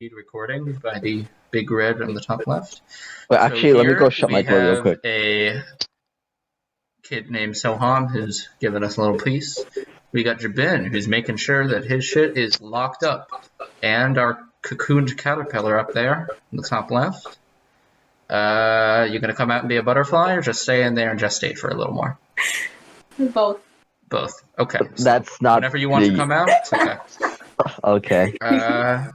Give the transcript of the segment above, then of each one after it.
recording by the big red on the top left. But actually, let me go shut my door real quick. A kid named Soham who's giving us a little piece. We got Jabin who's making sure that his shit is locked up, and our cocooned caterpillar up there in the top left. You gonna come out and be a butterfly, or just stay in there and gestate for a little more? Both. Both. Okay. So that's not. Whenever you want to come out, it's okay. Okay.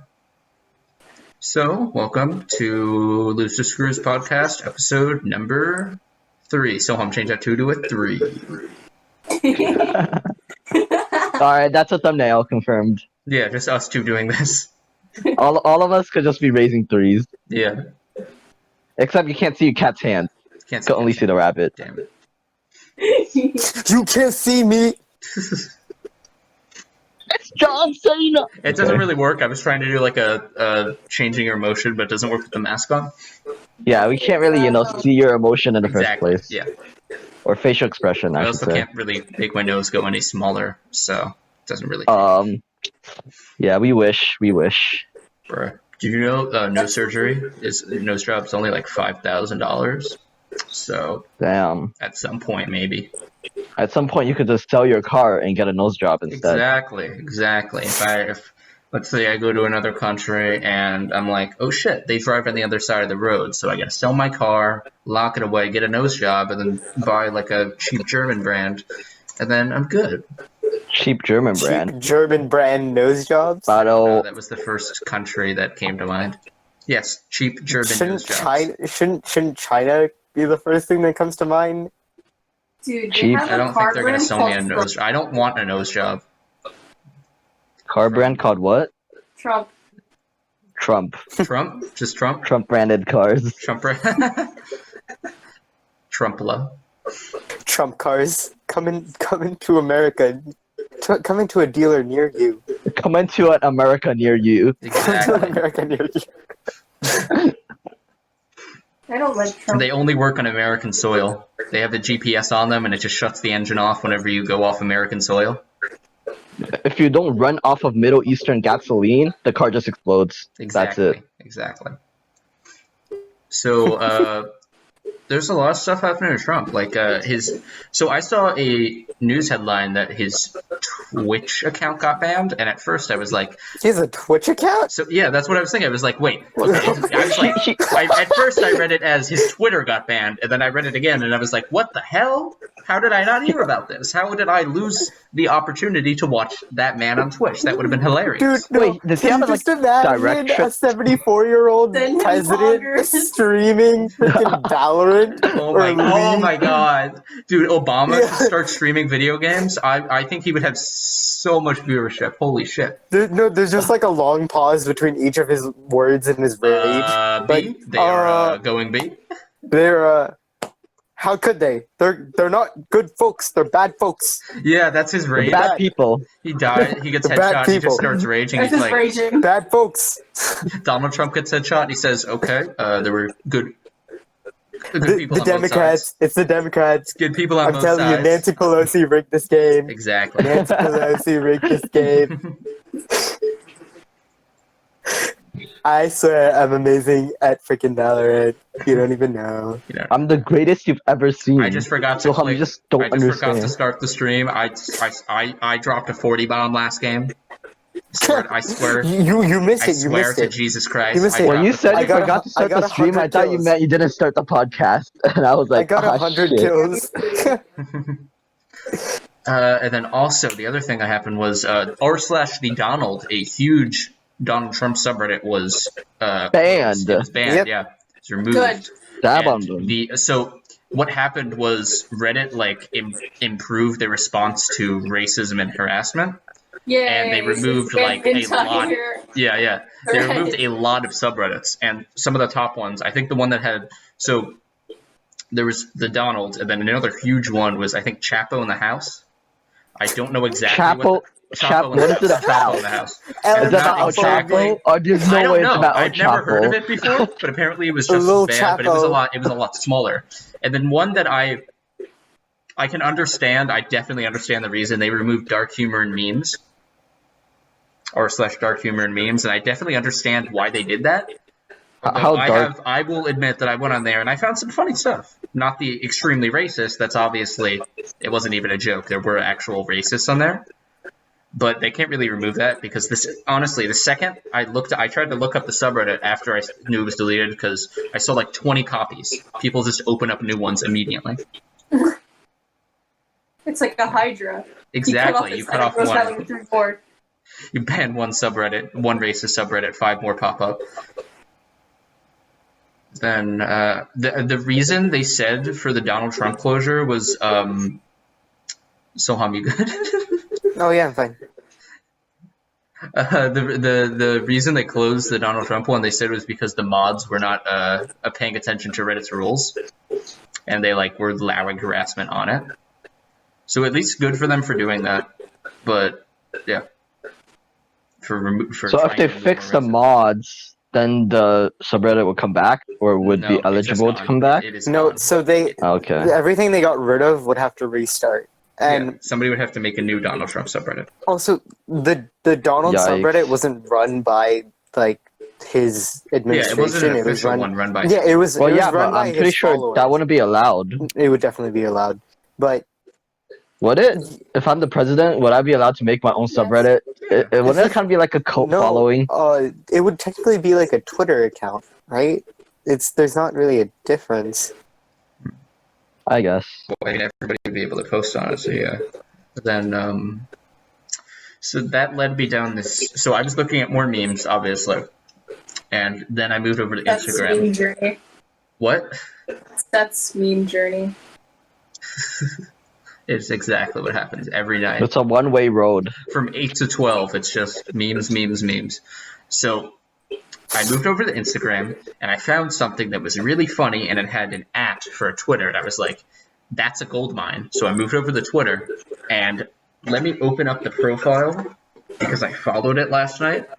So, welcome to Loose Screws podcast, episode number 3. Soham, change that 2 to a 3. Alright, that's a thumbnail confirmed. Yeah, just us two doing this. All of us could just be raising 3s. Yeah. Except you can't see your cat's hand. You can only see the rabbit. Damn it. You can't see me! It's John Cena! It doesn't really work. I was trying to do like a changing your emotion, but it doesn't work with the mask on. Yeah, we can't really, see your emotion in the first place. Yeah. Or facial expression, I should also say. can't really make my nose go any smaller, so it doesn't really. Yeah, we wish. Bruh. Do you know nose surgery nose job's only like $5,000? So Damn. at some point, maybe. At some point, you could just sell your car and get a nose job instead. Exactly. If let's say I go to another country and I'm like, oh shit, they drive on the other side of the road, so I gotta sell my car, lock it away, get a nose job, and then buy like a cheap German brand, and then I'm good. Cheap German brand. Cheap German brand nose jobs? That was the first country that came to mind. Yes, cheap German nose jobs. Shouldn't China be the first thing that comes to mind? Dude, Cheap. I don't think they're gonna sell me a nose. I don't want a nose job. Car brand called what? Trump. Trump. Trump? Just Trump? Trump branded cars. Trump. Trumpla. Trump cars coming to America. Coming to a dealer near you. Coming to an America near you. Exactly. America near you. I don't like Trump. They only work on American soil. They have the GPS on them, and it just shuts the engine off whenever you go off American soil. If you don't run off of Middle Eastern gasoline, the car just explodes. Exactly. That's it. Exactly. So, there's a lot of stuff happening to Trump. Like, So I saw a news headline that his Twitch account got banned, and at first I was like... He has a Twitch account? So, yeah, that's what I was thinking. I was like, wait. Okay. I was like... at first I read it as his Twitter got banned, and then I read it again, and I was like, what the hell? How did I not hear about this? How did I lose the opportunity to watch that man on Twitch? That would have been hilarious. Dude, no, wait, does he have just imagine direct a 74-year-old Then president vloggers. streaming freaking Valorant? Oh my god. Dude, Obama should start streaming video games. I think he would have so much viewership. Holy shit. There's just like a long pause between each of his words in his rage. B? They are going B? They're how could they? They're not good folks. They're bad folks. Yeah, that's his rage. Bad people. He died. He gets The bad headshot. He just people. starts raging. That's He's just like, raging. Bad folks. Donald Trump gets headshot. He says, okay, there were good people The on both Democrats. sides. It's the Democrats. Good people on I'm both telling sides. you, Nancy Pelosi rigged this game. Exactly. Nancy Pelosi rigged this game. I swear I'm amazing at freaking Valorant. You don't even know. I'm the greatest you've ever seen. I just forgot to So click. you just don't I just forgot understand. to start the stream. I dropped a 40 bomb last game. I swear. You missed I it. You swear missed to it. Jesus Christ. You missed I it. When dropped you a said 40 you got forgot to start I got the stream, I 100 thought you kills. meant you didn't start the podcast. And I was like, I got 100 shit. kills. And then also the other thing that happened was r/the Donald, a huge Donald Trump subreddit was Banned. It was banned. Yep. Yeah, it's removed. Good. Dab on And them. so what happened was Reddit improved their response to racism and harassment. Yay. And they removed, like, a lot. Yeah. They Right. removed a lot of subreddits, and some of the top ones. I think the one that had there was the Donald, and then another huge one was I think Chapo in the House. I don't know exactly what What is it about? in the House. Is And it not about exactly- Chapo? Or there's I no don't way it's know. about I've never heard of Chapo? it before, but apparently it was A just little as bad. But it was a Chapo. lot smaller. And then one that I can understand. I definitely understand the reason they removed dark humor and memes. r/ dark humor and memes, and I definitely understand why they did that. How dark? I will admit that I went on there and I found some funny stuff. Not the extremely racist. That's obviously, it wasn't even a joke. There were actual racists on there. But they can't really remove that because honestly, the second I tried to look up the subreddit after I knew it was deleted because I saw like 20 copies. People just open up new ones immediately. It's like a Hydra. Exactly. You cut off goes down one. like 3, 4. You ban one subreddit, one racist subreddit, 5 more pop up. Then the reason they said for the Donald Trump closure was Soham, you good? Oh yeah, I'm fine. The reason they closed the Donald Trump one, they said, was because the mods were not paying attention to Reddit's rules, and they were allowing harassment on it. So at least good for them for doing that. But yeah, so if they fix the mods, then the subreddit will come back, or would be eligible to come back? It is No, gone. so Okay. everything they got rid of would have to restart. And yeah, somebody would have to make a new Donald Trump subreddit. also, the Donald Yikes. subreddit wasn't run by his Yeah, administration. it wasn't an It was official one run by. Yeah, it was. Well, it was yeah, run but by I'm pretty his sure followers. that wouldn't be allowed. It would definitely be allowed, but Would it? If I'm the president, would I be allowed to make my own Yes. subreddit? Wouldn't that kind of be like a cult no. following? It would technically be like a Twitter account, right? There's not really a difference. I guess. Well, everybody would be able to post on it. So yeah. Then so that led me down this. So I was looking at more memes, obviously, and then I moved over to That's Instagram. meme journey. What? That's meme journey. It's exactly what happens every night. It's a one-way road. From 8 to 12, it's just memes, memes, memes. So I moved over to Instagram, and I found something that was really funny, and it had an @ for a Twitter, and I was like, that's a gold mine. So I moved over to Twitter, and let me open up the profile, because I followed it last night.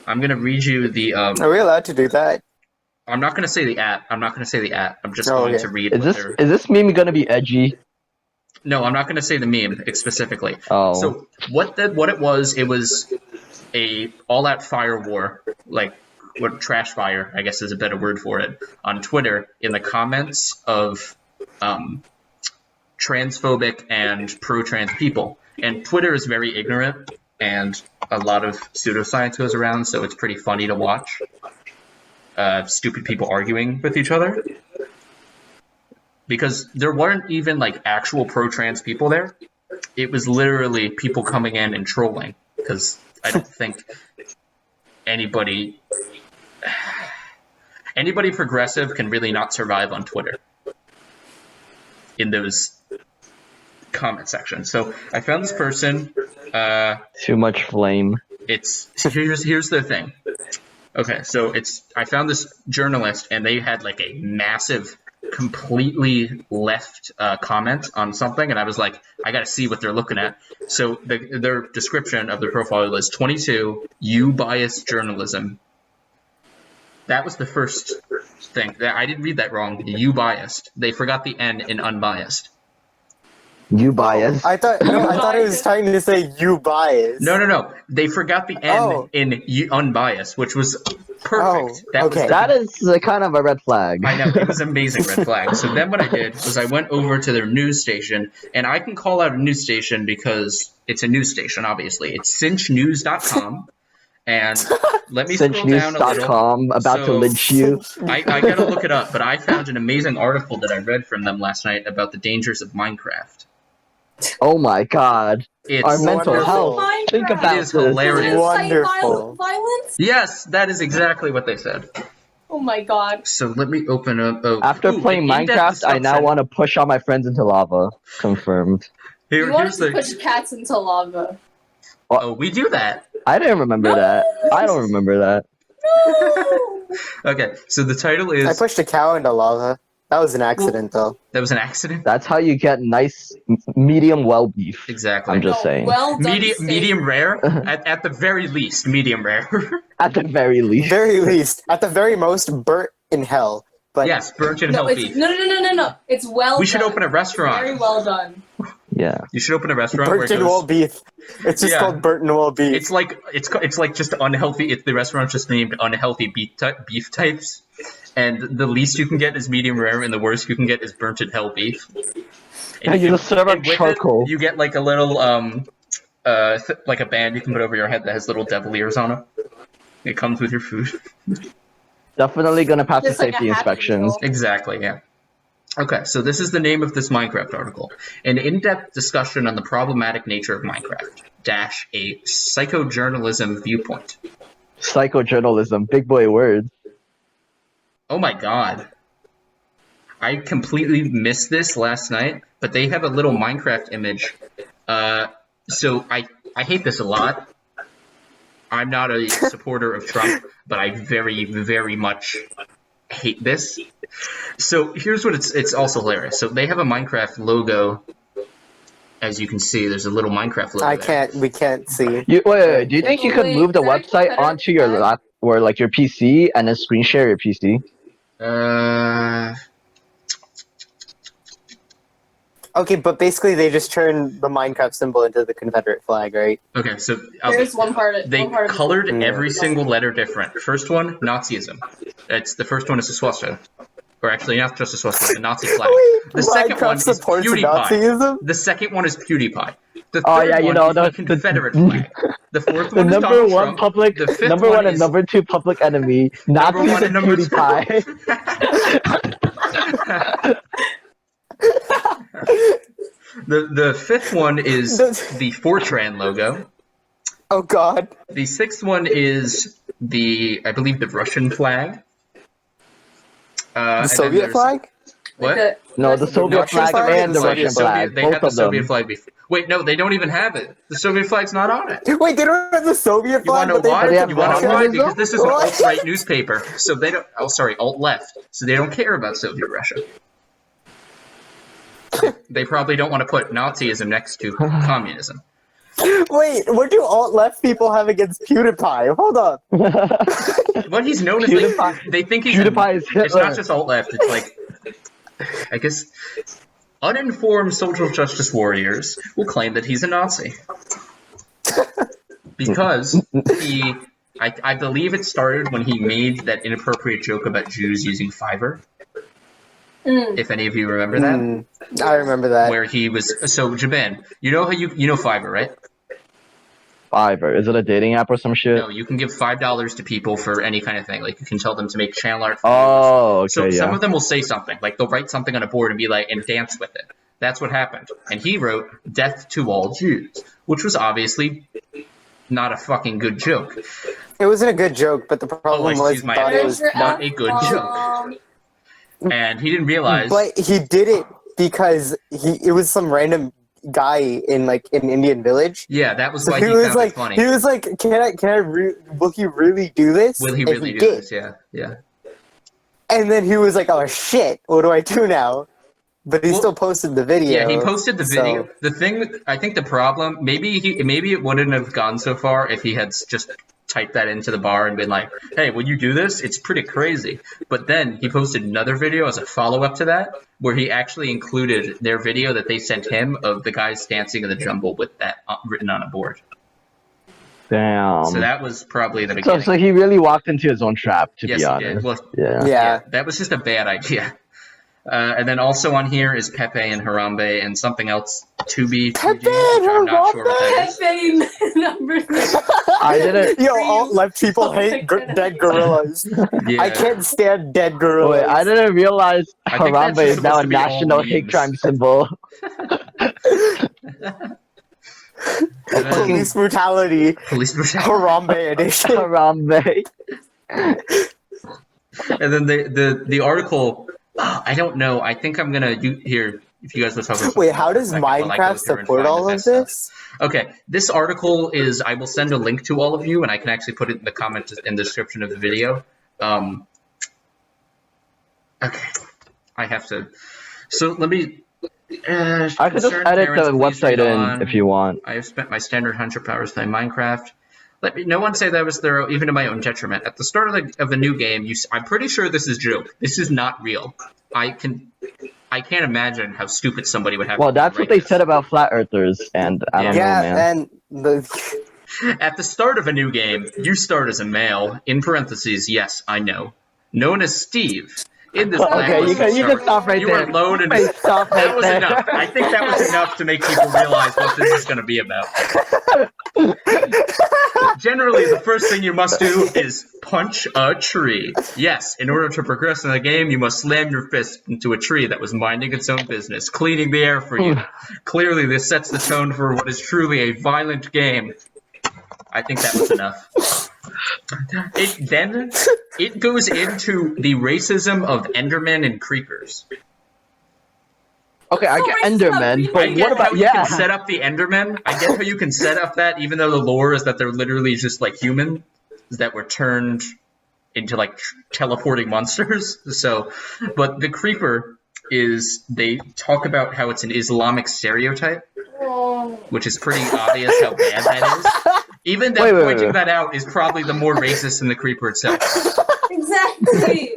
I'm going to read you the... Are we allowed to do that? I'm not going to say the @ I'm not going to say the @ I'm just Oh, going okay. to read Is what this meme gonna be edgy? No, I'm not going to say the meme specifically. Oh. So what it was a all-out fire war, what trash fire, I guess is a better word for it, on Twitter in the comments of transphobic and pro-trans people. And Twitter is very ignorant, and a lot of pseudoscience goes around, so it's pretty funny to watch stupid people arguing with each other. Because there weren't even actual pro-trans people there. It was literally people coming in and trolling. Because I don't think anybody progressive can really not survive on Twitter in those comment sections. So I found this person. Too much flame. Here's the thing. Okay, so I found this journalist, and they had a massive, completely left comment on something, and I was like, I gotta see what they're looking at. So their description of their profile was 22, you biased journalism. That was the first thing. I didn't read that wrong. You biased. They forgot the N in unbiased. You biased. I thought it was trying to say you biased. No. They forgot the N in unbiased, which was perfect. Okay. That is kind of a red flag. I know, it was an amazing red flag. So then what I did was I went over to their news station, and I can call out a news station because it's a news station, obviously. It's cinchnews.com. And let me scroll down a little. Cinchnews.com, about to lynch you. I gotta look it up, but I found an amazing article that I read from them last night about the dangers of Minecraft. Oh my god. It's Our mental wonderful. health. Minecraft. Think It about is this. hilarious. Wonderful. Violence? Yes, that is exactly what they said. Oh my god. So let me open up. After playing an in-depth Minecraft, I now discussion. want to push all my friends into lava. Confirmed. You wanted Here's to the. push cats into lava. Oh, we do that. I didn't remember that. I don't remember that. No! Okay, so the title is. I pushed a cow into lava. That was an accident, though. That was an accident. That's how you get nice medium well beef. Exactly. I'm just saying. Well done, Medium rare. At the very least, medium rare. At the very least. Very least, at the very most, burnt in hell. But Yes, burnt and No, healthy. it's no. It's well. We should done. open a restaurant. Very well done. Yeah. You should open a restaurant where it Burnt and wall goes, beef. It's just Yeah. called burnt and wall beef. it's like just unhealthy. The restaurant's just named unhealthy beef types, and the least you can get is medium rare, and the worst you can get is burnt and hell beef. And you just serve up and with charcoal. it, you get like a little like a band you can put over your head that has little devil ears on it. It comes with your food. Definitely gonna pass the Just like a safety Happy inspections. Meal. Exactly, yeah. Okay, so this is the name of this Minecraft article. An in-depth discussion on the problematic nature of Minecraft, dash a psychojournalism viewpoint. Psychojournalism, big boy words. Oh my god. I completely missed this last night, but they have a little Minecraft image. So I hate this a lot. I'm not a supporter of Trump, but I very, very much hate this. So here's what it's also hilarious. So they have a Minecraft logo. As you can see, there's a little Minecraft logo. We can't see. Wait, do you think you could Wait, move the can I website cut it onto your back? lap or like your PC and then screen share your PC? Okay, but basically they just turned the Minecraft symbol into the Confederate flag, right? Okay, so There's one part. they one part of colored Yeah. every single letter different. First one, Nazism. The first one is a swastika. Or actually, not just a swastika, the Nazi flag. Wait, The second one Minecraft is supports PewDiePie. Nazism? The second one is PewDiePie. The third Oh, yeah, you one know, is the the- Confederate flag. The fourth The one is number Donald one Trump. public, The fifth number one and is number two public enemy, number Nazis one and and number two. PewDiePie. The fifth one is the Fortran logo. Oh god. The sixth one is I believe, the Russian flag. The Soviet flag? What? No, the Soviet Russian flag flag and the and the Russian flag. They Both had the of them. Soviet flag before. Wait, no, they don't even have it. The Soviet flag's not on it. Wait, they don't have the Soviet You want flag, to know but they why? they have You want to know why? Russianism? Because this is an What? alt-right newspaper, so they don't. Oh, sorry, alt-left. So they don't care about Soviet Russia. They probably don't want to put Nazism next to communism. Wait, what do alt-left people have against PewDiePie? Hold on. What he's known as, PewDiePie- they think he's. PewDiePie is Hitler. It's not just alt-left. It's like, I guess, uninformed social justice warriors will claim that he's a Nazi because I believe it started when he made that inappropriate joke about Jews using Fiverr. If any of you remember that, I remember that. where he was Jabin, you know how you know Fiverr, right? Fiverr. Is it a dating app or some shit? No, you can give $5 to people for any kind of thing. Like you can tell them to make channel art. For Oh, okay, so yeah. some of them will say something, like they'll write something on a board and be like, and dance with it. That's what happened. And he wrote "Death to all Jews," which was obviously not a fucking good joke. It wasn't a good joke, but the problem was excuse my thought it language. was Not a good joke. And he didn't realize. But he did it because it was some random guy in an Indian village. Yeah, that was So why he he was found like, it funny. he was like, will he really do this? Will he And really do did. this? Yeah, yeah. And then he was like, oh shit, what do I do now? But he Well, still posted the video. Yeah, he posted the so- video. The thing, I think the problem, maybe it wouldn't have gone so far if he had just typed that into the bar and been like, hey, will you do this? It's pretty crazy. But then he posted another video as a follow-up to that, where he actually included their video that they sent him of the guys dancing in the jungle with that written on a board. Damn. So that was probably the beginning. So he really walked into his own trap, to Yes, be he honest. did. Well, Yeah. Yeah. that was just a bad idea. And then also on here is Pepe and Harambe and something else to be. Pepe which I'm not sure what that is. Pepe number 3. I didn't. Yo, alt-left people hate dead gorillas. Yeah. I can't stand dead Oh, gorillas. wait, I didn't realize I think that's Harambe just is now supposed a to be all national hate memes. crime symbol. And then Police brutality, police brutality. Harambe edition. Harambe. And then the article, I don't know. I think I'm gonna do here. If you guys will talk about Wait, how does while I go Minecraft through and support find all the of best stuff. this? Okay, this article is. I will send a link to all of you, and I can actually put it in the comments in the description of the video. Okay, I have to. So let me. I could just edit the website in if you want. I have spent my standard 100 hours playing Minecraft. Let me. No one say that was thorough, even to my own detriment. At the start of the new game, I'm pretty sure this is joke. This is not real. I can't imagine how stupid somebody would have. Well, to that's what write they this. said about flat earthers, and I don't know, man. and At the start of a new game, you start as a male. In parentheses, yes, I know. Known as Steve. In this Okay, you can stop right you there. are alone and Wait, stop that right was there. enough. I think that was enough to make people realize what this is going to be about. Generally, the first thing you must do is punch a tree. Yes, in order to progress in the game, you must slam your fist into a tree that was minding its own business, cleaning the air for you. Clearly, this sets the tone for what is truly a violent game. I think that was enough. It goes into the racism of Endermen and creepers. Okay, I get Enderman, I but get what how about you can set up the Endermen. I get how you can set up that, even though the lore is that they're literally just like humans that were turned into like teleporting monsters. So, but the creeper is, they talk about how it's an Islamic stereotype, which is pretty obvious how bad that is. Even them pointing that out is probably the more racist than the creeper itself. Exactly.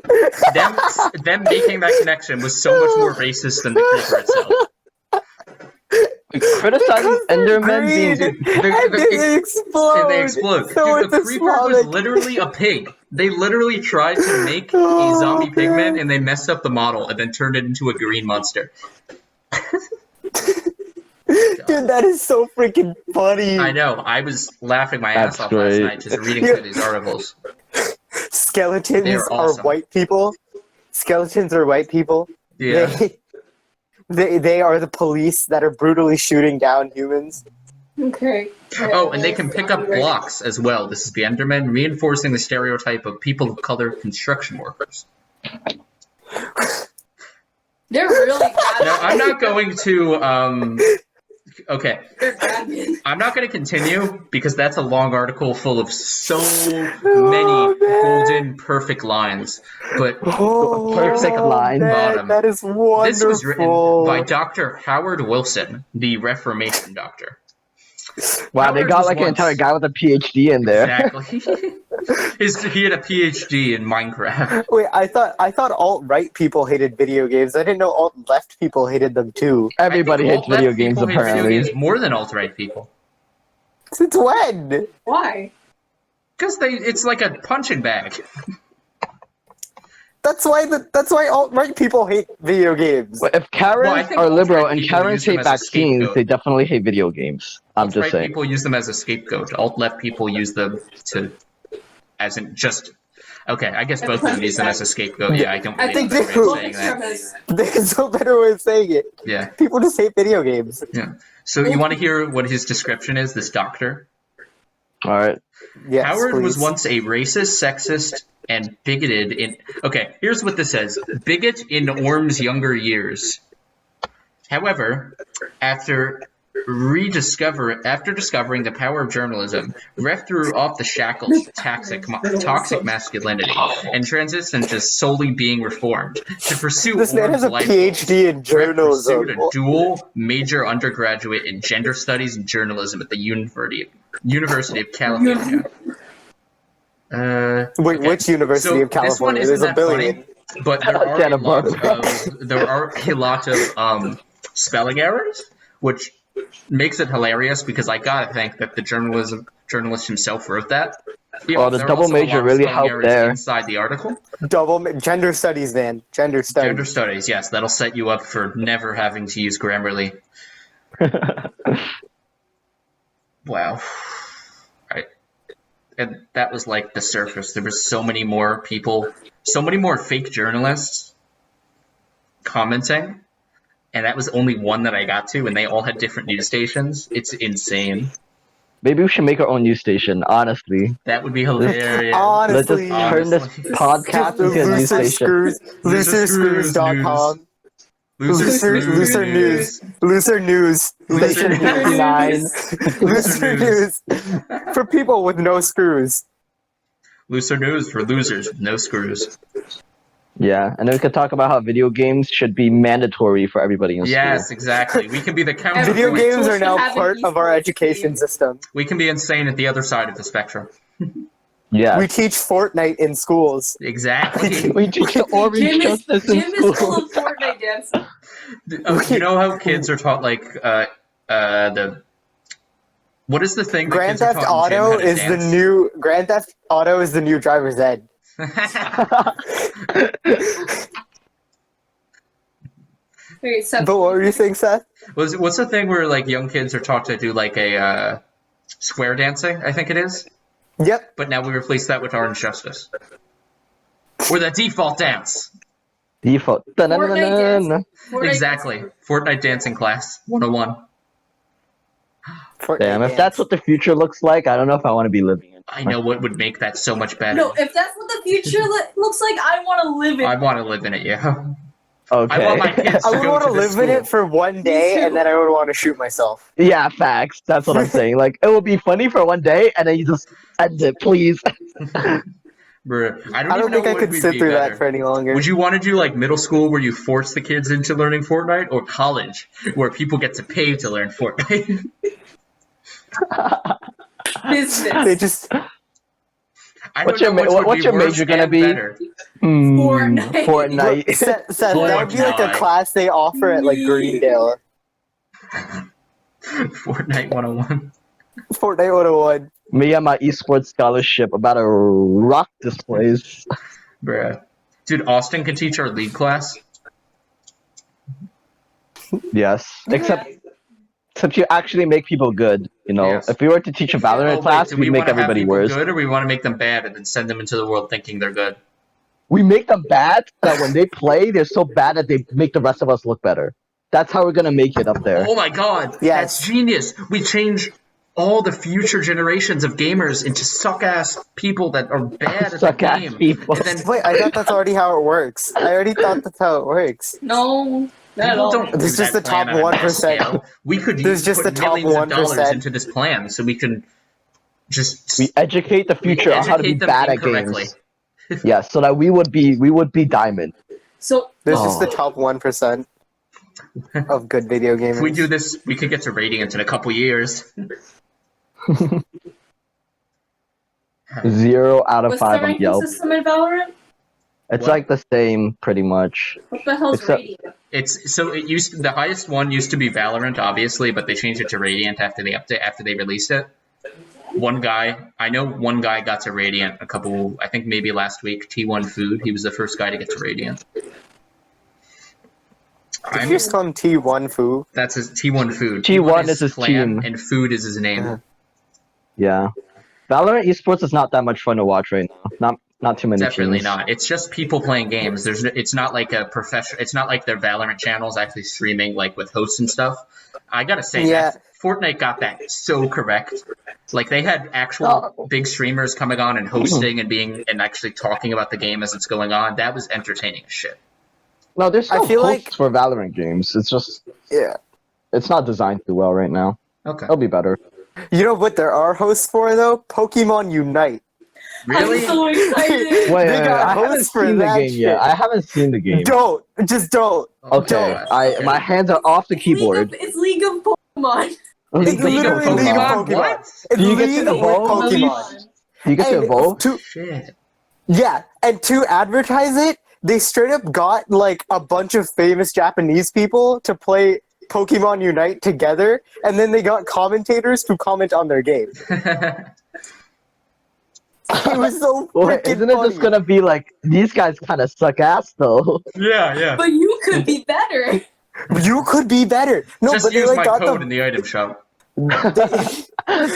Them making that connection was so much more racist than the creeper itself. criticizing Endermen being they explode. And they explode. So Dude, the creeper was literally a pig. They literally tried to make a zombie pigman, and they messed up the model and then turned it into a green monster. Dude, that is so freaking funny. I know. I was laughing my ass off last night just reading through these articles. Skeletons They're are awesome. white people. Skeletons are white people. Yeah. They are the police that are brutally shooting down humans. Okay. Oh, and they can pick up blocks as well. This is the Endermen, reinforcing the stereotype of people of color construction workers. They're really bad. Now, I'm not going to, okay. They're bad. I'm not going to continue because that's a long article full of so many golden, perfect lines. But Perfect line. Bottom. That is wonderful. this was written by Dr. Howard Wilson, the Reformation doctor. Wow, they Howard got was like an once- entire guy with a PhD in there. Exactly. He had a PhD in Minecraft. Wait, I thought alt-right people hated video games. I didn't know alt-left people hated them too. Everybody I think hates video alt-left games people hate video apparently. games more than alt-right people. Since when? Why? Because it's like a punching bag. That's why alt-right people hate video games. But if Karens I think are liberal alt-right and people Karens use them hate as a vaccines, scapegoat. they definitely hate video games. I'm just Alt-right saying. people use them as a scapegoat. Alt-left people use them as in just... Okay, I guess both of them use them as a scapegoat. Yeah, I don't I believe think that they way do. of saying that. There's no better way of saying it. Yeah, People just hate video games. yeah. So you want to hear what his description is, this doctor? Alright. Yes, Howard please. was once a racist, sexist, and bigoted in... Okay, here's what this says. Bigot in Orm's younger years. However, after discovering the power of journalism, Ref threw off the shackles of toxic masculinity and transitioned to solely being reformed. To pursue This man Orm's has a life PhD in Ref journalism. pursued a dual major undergraduate in gender studies and journalism at the University of California. Wait, Okay. which University So of this one California? isn't There's a that billion. funny, but there are Santa a lot Barbara. of spelling errors, which makes it hilarious because I gotta think that the journalist himself wrote that. Yeah, Oh, the there are double also a major lot of really spelling helped errors there. inside the article. Gender studies, man. Gender studies. Gender studies, yes, that'll set you up for never having to use Grammarly. Wow. Right. And that was like the surface. There was so many more people, so many more fake journalists commenting, and that was only one that I got to, and they all had different news stations. It's insane. Maybe we should make our own news station, honestly. That would be hilarious. Let's just Honestly, turn this Honestly. podcast the into a news loser station. screws, loserscrews.com. Loser news. Loser news. Station 59. Loser news. For people with no screws. Looser news for losers with no screws. Yeah, and then we could talk about how video games should be mandatory for everybody in Yes, school. exactly. We can be the Video counterpoint. games are should now have an part of our esports education team. system. We can be insane at the other side of the spectrum. Yeah. We teach Fortnite in schools. Exactly. We teach the orange Jim is justice in school. full of Fortnite dancing. You know how kids are taught like the what is the thing? that Grand kids are Theft taught in gym how Auto to is the dance? new Grand Theft Auto is the new driver's ed. Wait, Seth, But what were you saying, Seth? What's the thing where like young kids are taught to do like a square dancing? I think it is. Yep. But now we replace that with orange justice, or the default dance. Default. Fortnite dancing. Fortnite Exactly. dancing. Fortnite dancing class 101. Fortnite Damn, if dance. that's what the future looks like, I don't know if I want to be living in it. I know what would make that so much better. No, if that's what the future looks like, I want to live in. I want to live in it. Yeah. Okay. I want my kids I to would go want to to this live in school. it for one day, too. and then I would want to shoot myself. Yeah, facts. That's what I'm saying. Like, it will be funny for one day, and then you just end it, please. Bruh, I I don't don't even think know I what could would sit be through better. that for any longer. Would you want to do like middle school where you force the kids into learning Fortnite, or college where people get to pay to learn Fortnite? Business. They just I What's don't know your ma- which would what's be your worse major gonna and be? better. Fortnite. Fortnite. Seth, that would be like a Fortnite. class they offer at like Greendale. Fortnite 101. Fortnite 101. Me and my esports scholarship about to rock this place. Bruh. Dude, Austin can teach our league class. Yes. Except you actually make people good, you know. Yes. If we were to teach a Valorant class, do we'd we make want to have everybody people worse. good, or we want to make them bad and then send them into the world thinking they're good? We make them bad that when they play, they're so bad that they make the rest of us look better. That's how we're gonna make it up there. Oh my god, Yes. that's genius. We change all the future generations of gamers into suck-ass people that are bad at the Suck-ass game. people. And then Wait, I thought that's already how it works. I already thought that's how it works. No, not at people all. don't do There's just that the top plan on a mass 1%. scale. We could There's just put the top millions of dollars 1%. into this plan so we can just We educate the future on how to be educate them bad at incorrectly. games. Yeah, so that we would be diamond. So There's Oh. just the top 1% of good video gamers. If we do this, we could get to Radiant in a couple years. 0 out of what's 5 the on ranking Yelp. system in Valorant? It's What? like the same, pretty much. What the hell's Except- Radiant? The highest one used to be Valorant, obviously, but they changed it to Radiant after they released it. I know one guy got to Radiant I think maybe last week, T1 Food. He was the first guy to get to Radiant. Did you just call him T1 Foo? That's his T1 Food. T1 is his clan, team. and Food is his name. Yeah. Valorant esports is not that much fun to watch right now. Not too many Definitely teams. not. It's just people playing games. It's not like a professional. It's not like their Valorant channels actually streaming like with hosts and stuff. I gotta say Yeah. that Fortnite got that so correct. Like they had actual big streamers coming on and hosting and actually talking about the game as it's going on. That was entertaining as shit. No, there's I no feel hosts like- for Valorant games. It's just Yeah. it's not designed too well right now. Okay. It'll be better. You know what there are hosts for, though? Pokemon Unite. Really? I'm so excited. Wait, They got I haven't hosts for seen the that game yet. shit. I haven't seen the game. Don't. Just don't. Okay, Don't. my hands are off the keyboard. It's League of Pokemon. It's League of literally League of Pokemon? Pokemon. What? It's Do you get to League with evolve? Pokemon. Do you get to And evolve? Shit. Yeah, and to advertise it, they straight up got like a bunch of famous Japanese people to play Pokemon Unite together, and then they got commentators to comment on their game. It was so Wait, freaking isn't it funny. just gonna be like these guys kind of suck ass though? yeah. But you could be better. You could be better. No, Just but they use like my got code the in the item shop.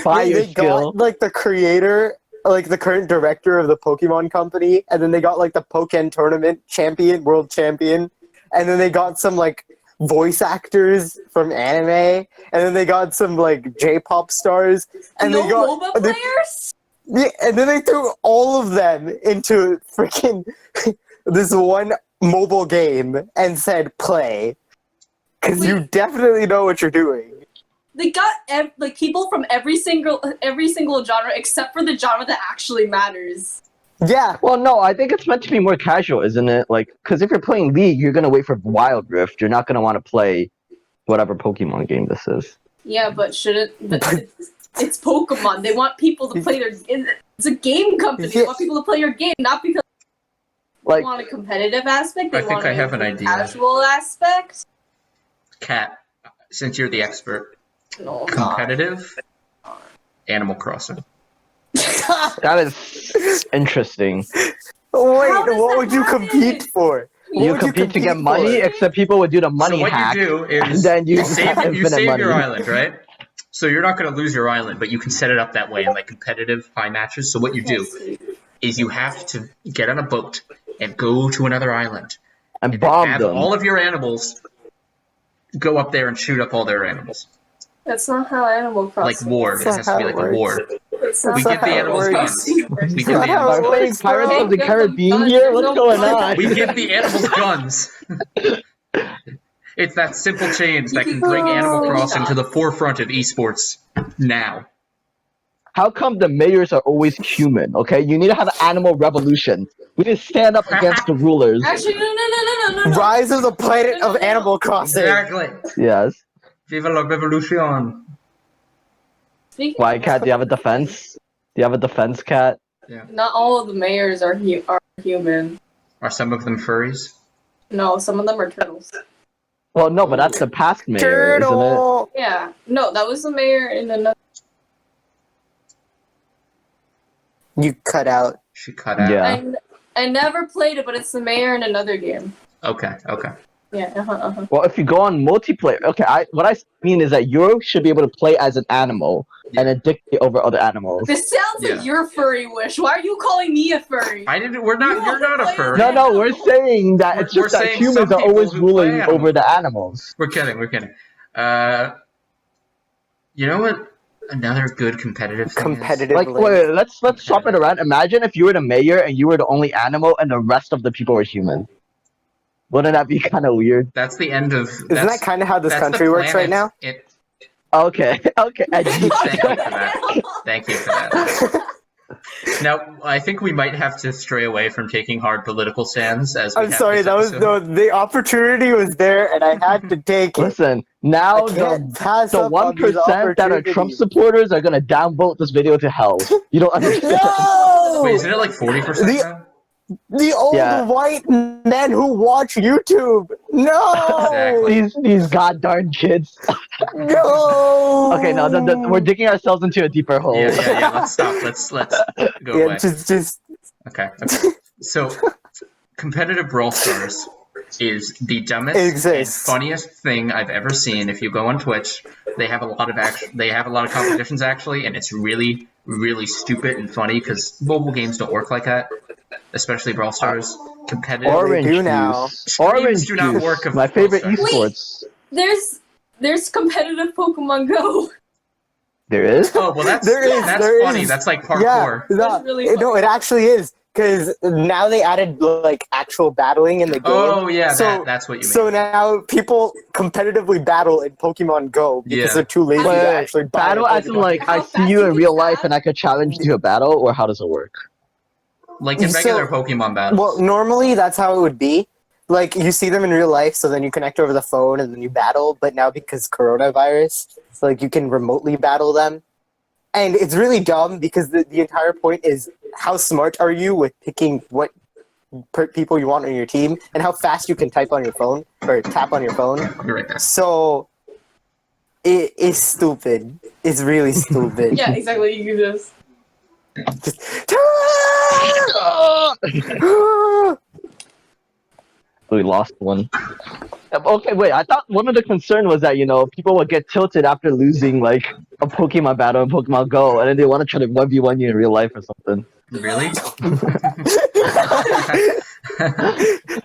Fire they skill. got like the creator, like the current director of the Pokemon company, and then they got like the Pokken tournament champion, world champion, and then they got some like voice actors from anime, and then they got some like J-pop stars, and no they got MOBA players? yeah, and then they threw all of them into freaking this one mobile game and said play, because you definitely know what you're doing. They got like people from every single genre except for the genre that actually matters. Yeah. Well, no, I think it's meant to be more casual, isn't it? Like, because if you're playing League, you're gonna wait for Wild Rift. You're not gonna want to play whatever Pokemon game this is. Yeah, but shouldn't... But it's Pokemon. They want people to play their... It's a game company. They want people to play your game, not because they Like, want a competitive aspect. They I think want I have an idea. casual aspect. Kat, since you're the expert, No, competitive Animal Crossing. that is interesting. Wait, How does what that would you happen? compete for? What You would compete to get for? money, except people would do the money so what hack. you do and is then you you have save infinite money. your island, right? So you're not going to lose your island, but you can set it up that way in like competitive high matches. So what you do is you have to get on a boat and go to another island and and bomb have them. all of your animals go up there and shoot up all their animals. That's not how Animal Like Crossing war. It That's has to be how like it a war. It's not We how give the animals Animal guns. Crossing works. We give the Not how Are animals we playing works, Pirates bro. of the Give them Caribbean guns. here? There's What's no going guns. on? We give the animals guns. It's that simple change that can bring Animal Crossing to the forefront of esports now. How come the mayors are always human? Okay, you need to have an animal revolution. We need to stand up against the rulers. Actually, no. Rise of the planet of Animal Crossing. Exactly. Yes. Viva la revolution. Speaking Why, Cat? Do you have a defense? Do you have a defense, Cat? Not all of the mayors are human. Are some of them furries? No, some of them are turtles. Well, no, but that's the past mayor, isn't it? Turtle. Yeah. No, that was the mayor in another. You cut out. She cut out. Yeah. I never played it, but it's the mayor in another game. Okay. Yeah. Well, if you go on multiplayer, okay. What I mean is that you should be able to play as an animal and then dictate over other animals. This sounds Yeah. like your furry wish. Why are you calling me a furry? I didn't. We're not. You're not a furry. No, we're saying that it's We're just that saying humans some are people always who play ruling animals. over the animals. We're kidding. You know what? Another good competitive thing is? Competitive. Like, wait, let's swap it around. Imagine if you were the mayor and you were the only animal and the rest of the people were human. Wouldn't that be kind of weird? That's the end of. Isn't that kind of how this country works right now? Okay, edgy. Thank you for that. Now, I think we might have to stray away from taking hard political stands. As we I'm have sorry, this that was episode. the opportunity was there, and I had to take it. Listen, now I can't pass the up on these 1% that are Trump opportunities. supporters are gonna downvote this video to hell. You don't understand. No! Wait, isn't it like 40% The- now? The old Yeah. white men who watch YouTube. No. Exactly. These goddamn kids. No. Okay, no, we're digging ourselves into a deeper hole. Yeah. Let's stop. Let's go away. Yeah, just Okay. So, competitive Brawl Stars is the dumbest It and exists. funniest thing I've ever seen. If you go on Twitch, they have a lot of competitions actually, and it's really, really stupid and funny because mobile games don't work like that, especially Brawl Stars. Competitive Orange do juice. now. Orange do not juice. work of My favorite Brawl esports. There's competitive Pokemon Go. There is. Oh well, that's there funny. is. That's like Yeah, parkour. That's really no, it actually is because now they added like actual battling in the game. Oh yeah, So- that's what you mean. So now people competitively battle in Pokemon Go because Yeah. they're too lazy Wait, to actually buy battle a as in Pokemon. like I How see fast you you in can real life stab? and I could challenge you to a battle, or how does it work? Like in So- regular Pokemon battles. Well, normally that's how it would be. Like you see them in real life, so then you connect over the phone and then you battle. But now because coronavirus, so like you can remotely battle them, and it's really dumb because the entire point is how smart are you with picking what people you want on your team and how fast you can type on your phone or tap on your phone. I'll be right there. So it is stupid. It's really stupid. Yeah, exactly. You do this. Just, We lost one. Okay, wait. I thought one of the concern was that people would get tilted after losing like a Pokemon battle in Pokemon Go, and then they want to try to 1v1 you in real life or something. Really?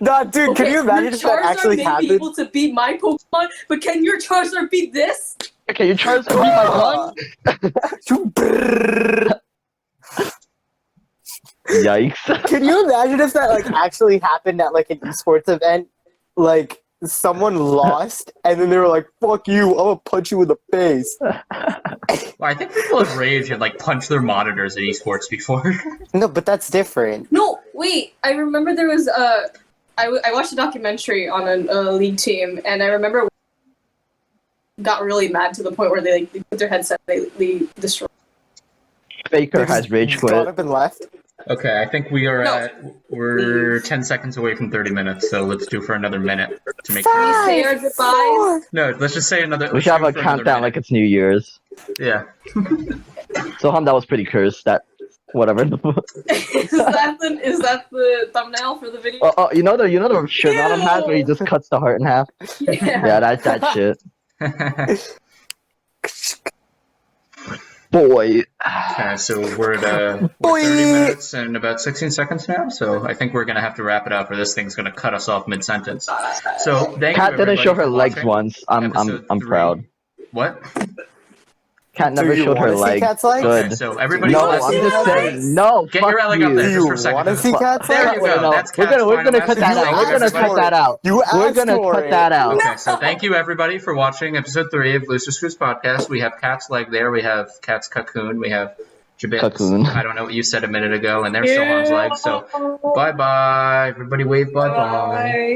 nah, dude, can you imagine your if that Charizard actually may be happened? able to beat my Pokemon, but can your Charizard beat this? Okay, you try to beat my gun? Yikes! Can you imagine if that like actually happened at like an esports event? Like someone lost, and then they were like, "Fuck you! I'm gonna punch you in the face." Well, I think people have raged and like punched their monitors at esports before. No, but that's different. No, wait. I remember there was I watched a documentary on a league team, and I remember got really mad to the point where they put their headset, they destroyed. Faker They has just rage got quit. up and left. Okay, I think we are No. we're 10 seconds away from 30 minutes, so let's do for another minute to make sure. Say our goodbyes. No, let's just say another. We should have a shoot for another countdown minute. like it's New Year's. Yeah. Soham, that was pretty cursed. That whatever. Is that the thumbnail for the video? Oh, you know the shirt Adam has where he just cuts the heart in half. Yeah, that's that shit. Boy. Okay, so we're at Boy. 30 minutes and about 16 seconds now, so I think we're gonna have to wrap it up, or this thing's gonna cut us off mid-sentence. So thank Kat you. didn't everybody, show her for legs watching. once. I'm Episode 3. proud. What? Kat Do never you showed her wanna see legs. Kat's legs? Okay, Good. so everybody, No, wanna I'm see just her saying. legs? No, get fuck your leg you. up there Do just you for a second. want to see Kat's There legs? you go. No, That's we're Kat's gonna final cut that message. out. Thank We're you, gonna everybody. cut that out. You We're asked gonna for cut it. that out. Okay, so thank you everybody for watching episode 3 of Loser Screws Podcast. We have Kat's leg there, we have Kat's cocoon, we have Jabit's. Cocoon. I don't know what you said a minute ago, and there's Sohan's leg. So bye bye, everybody. Wave bye bye.